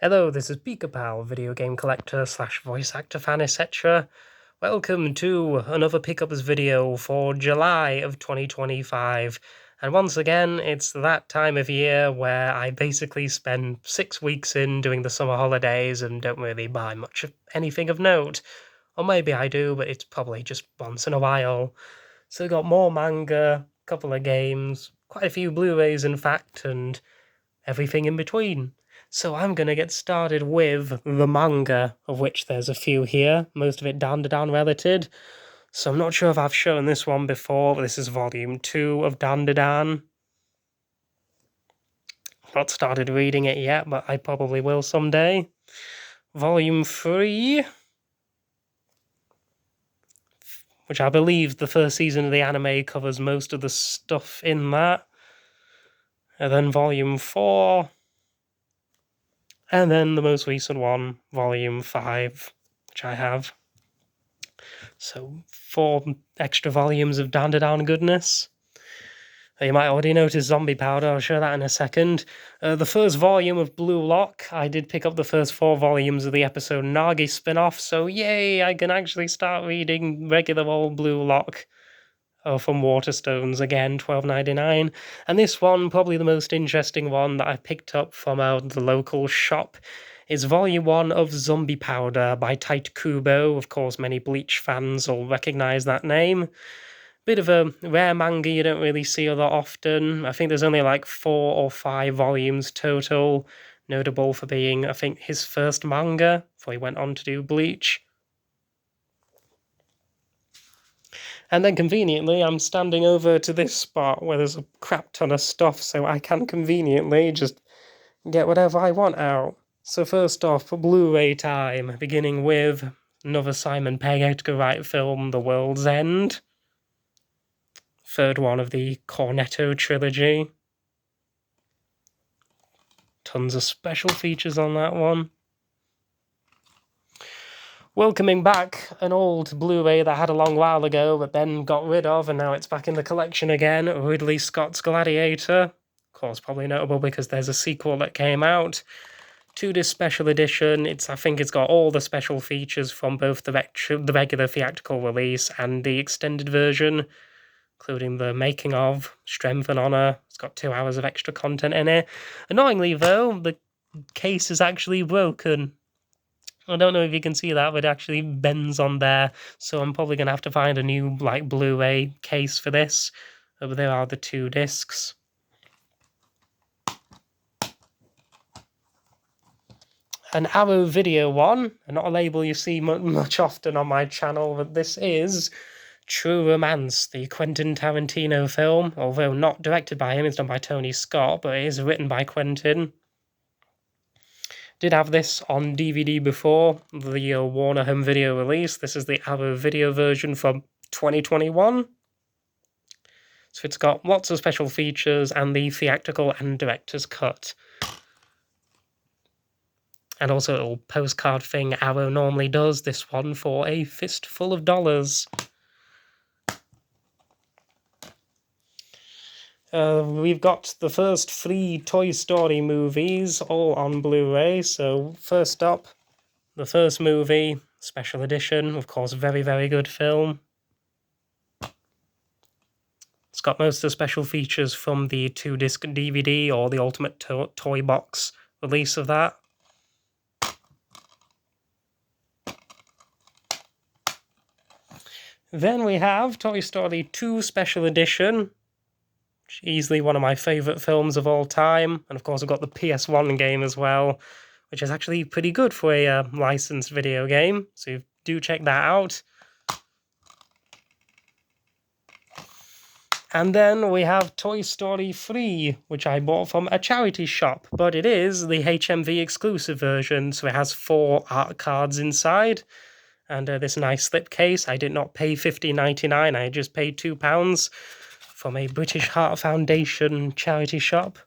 Hello, this is Pal, video game collector / voice actor fan, etc. Welcome to another pickups video for July of 2025. And once again, it's that time of year where I basically spend 6 weeks in doing the summer holidays and don't really buy much of anything of note. Or maybe I do, but it's probably just once in a while. So got more manga, a couple of games, quite a few Blu-Rays in fact, and everything in between. So I'm going to get started with the manga, of which there's a few here, most of it Dan related. So I'm not sure if I've shown this one before, but this is volume 2 of Dan. I've not started reading it yet, but I probably will someday. Volume 3, which I believe the first season of the anime covers most of the stuff in that. And then volume 4. And then the most recent one, volume 5, which I have. So 4 extra volumes of Dan goodness. You might already notice Zombie Powder, I'll show that in a second. The first volume of Blue Lock, I did pick up the first 4 volumes of the episode Nagi spin-off, so yay, I can actually start reading regular old Blue Lock. From Waterstones again, $12.99. And this one, probably the most interesting one that I picked up from the local shop, is Volume 1 of Zombie Powder by Tite Kubo. Of course, many Bleach fans will recognise that name. Bit of a rare manga you don't really see a lot often. I think there's only like 4 or 5 volumes total, notable for being, I think, his first manga before he went on to do Bleach. And then conveniently, I'm standing over to this spot where there's a crap ton of stuff, so I can conveniently just get whatever I want out. So first off, Blu-ray time, beginning with another Simon Pegg Edgar Wright film, The World's End. Third one of the Cornetto trilogy. Tons of special features on that one. Welcoming back an old Blu-ray that I had a long while ago, but then got rid of, and now it's back in the collection again, Ridley Scott's Gladiator. Of course, probably notable because there's a sequel that came out. 2-disc special edition. I think it's got all the special features from both the regular theatrical release and the extended version, including the making of, Strength and Honor. It's got 2 hours of extra content in it. Annoyingly, though, the case is actually broken. I don't know if you can see that, but it actually bends on there, so I'm probably going to have to find a new Blu-ray case for this. But there are the 2 discs. An Arrow Video one, not a label you see much often on my channel, but this is True Romance, the Quentin Tarantino film, although not directed by him, it's done by Tony Scott, but it is written by Quentin. Did have this on DVD before, the Warner Home Video release. This is the Arrow Video version from 2021. So it's got lots of special features and the theatrical and director's cut. And also a little postcard thing Arrow normally does, this one for a fistful of dollars. We've got the first 3 Toy Story movies, all on Blu-ray. So first up, the first movie, special edition, of course, very, very good film. It's got most of the special features from the 2-disc DVD or the Ultimate Toy Box release of that. Then we have Toy Story 2 Special Edition, easily one of my favourite films of all time. And of course I've got the PS1 game as well, which is actually pretty good for a licensed video game, so do check that out. And then we have Toy Story 3, which I bought from a charity shop, but it is the HMV exclusive version, so it has 4 art cards inside. And this nice slipcase. I did not pay $15.99, I just paid £2 from a British Heart Foundation charity shop.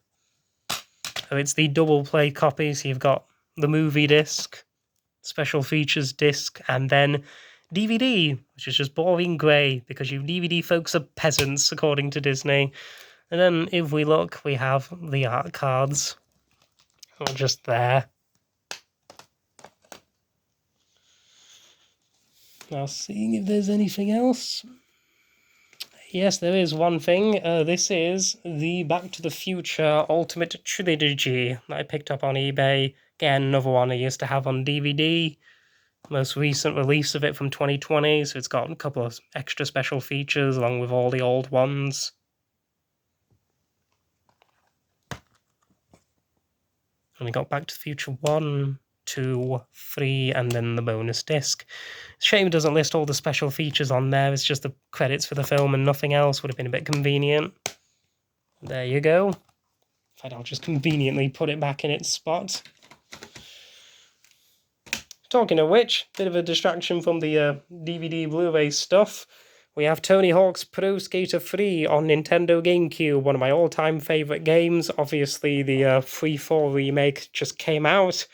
So it's the double play copy, so you've got the movie disc, special features disc, and then DVD, which is just boring grey, because you DVD folks are peasants, according to Disney. And then if we look, we have the art cards, just there. Now, seeing if there's anything else. Yes, there is one thing. This is the Back to the Future Ultimate Trilogy that I picked up on eBay. Again, another one I used to have on DVD. Most recent release of it from 2020, so it's got a couple of extra special features along with all the old ones. And we got Back to the Future 1, 2, 3, and then the bonus disc. Shame it doesn't list all the special features on there, it's just the credits for the film and nothing else. Would have been a bit convenient. There you go. In fact, I'll just conveniently put it back in its spot. Talking of which, bit of a distraction from the DVD Blu-ray stuff. We have Tony Hawk's Pro Skater 3 on Nintendo GameCube, one of my all-time favourite games. Obviously, the 3-4 remake just came out,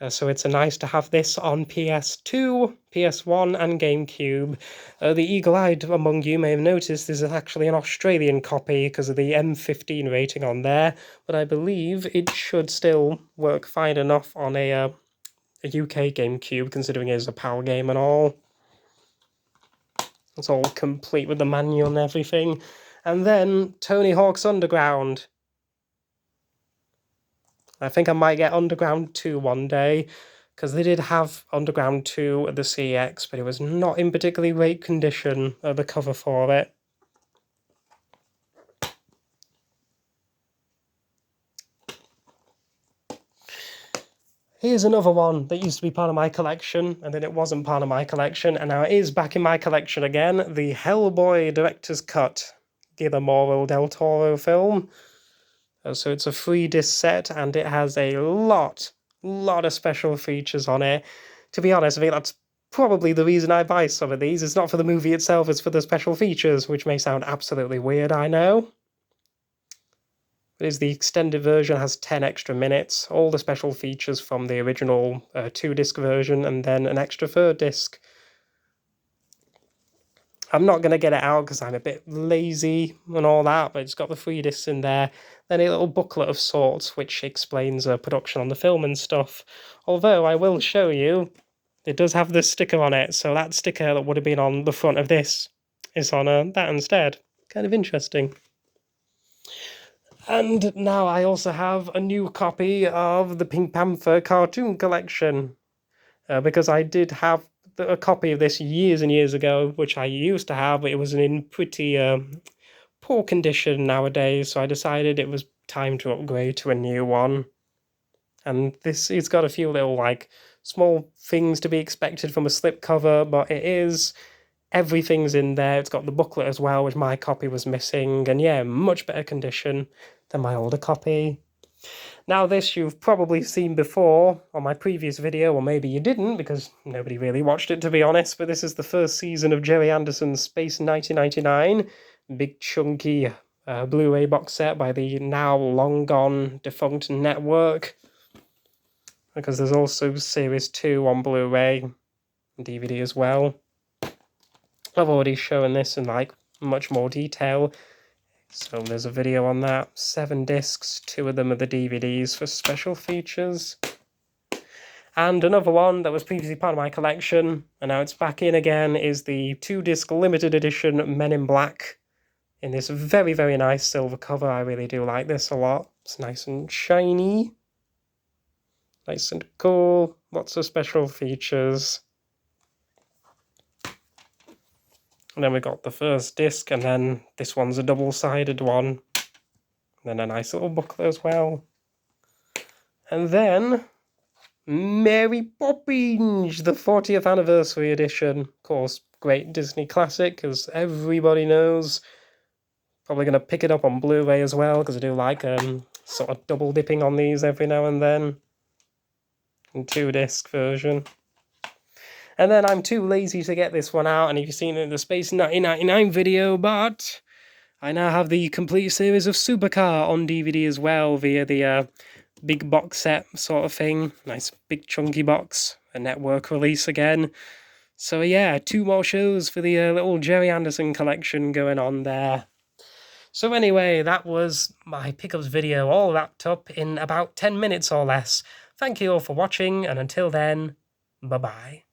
so it's nice to have this on PS2, PS1 and GameCube. The eagle-eyed among you may have noticed this is actually an Australian copy because of the M15 rating on there, but I believe it should still work fine enough on a UK GameCube, considering it is a PAL game and all. It's all complete with the manual and everything. And then Tony Hawk's Underground. I think I might get Underground 2 one day, because they did have Underground 2 at the CX, but it was not in particularly great condition, the cover for it. Here's another one that used to be part of my collection, and then it wasn't part of my collection, and now it is back in my collection again. The Hellboy Director's Cut, Guillermo del Toro film. So it's a 3-disc set, and it has a lot of special features on it. To be honest, I think that's probably the reason I buy some of these. It's not for the movie itself, it's for the special features, which may sound absolutely weird, I know. It is the extended version, has 10 extra minutes, all the special features from the original 2-disc version, and then an extra 3rd disc. I'm not going to get it out because I'm a bit lazy and all that, but it's got the 3 discs in there. Then a little booklet of sorts, which explains production on the film and stuff. Although, I will show you, it does have this sticker on it, so that sticker that would have been on the front of this is on that instead. Kind of interesting. And now I also have a new copy of the Pink Panther cartoon collection, because I did have a copy of this years and years ago, which I used to have, but it was in pretty poor condition nowadays, so I decided it was time to upgrade to a new one. And this, it's got a few little, like, small things to be expected from a slipcover, but it is... everything's in there. It's got the booklet as well, which my copy was missing, and yeah, much better condition than my older copy. Now this you've probably seen before on my previous video, or maybe you didn't, because nobody really watched it to be honest, but this is the first season of Gerry Anderson's Space 1999, big chunky Blu-ray box set by the now long gone defunct network, because there's also Series 2 on Blu-ray and DVD as well. I've already shown this in like much more detail, so there's a video on that. 7 discs, 2 of them are the DVDs for special features. And another one that was previously part of my collection, and now it's back in again, is the 2-disc limited edition Men in Black, in this very, very nice silver cover. I really do like this a lot. It's nice and shiny, nice and cool, lots of special features. And then we got the first disc, and then this one's a double-sided one. And then a nice little booklet as well. And then Mary Poppins, the 40th anniversary edition. Of course, great Disney classic, as everybody knows. Probably going to pick it up on Blu-ray as well, because I do like sort of double dipping on these every now and then. And 2-disc version. And then I'm too lazy to get this one out, and you've seen it in the Space 1999 video, but I now have the complete series of Supercar on DVD as well, via the big box set sort of thing. Nice big chunky box, a network release again. So yeah, 2 more shows for the little Gerry Anderson collection going on there. So anyway, that was my pickups video all wrapped up in about 10 minutes or less. Thank you all for watching, and until then, bye-bye.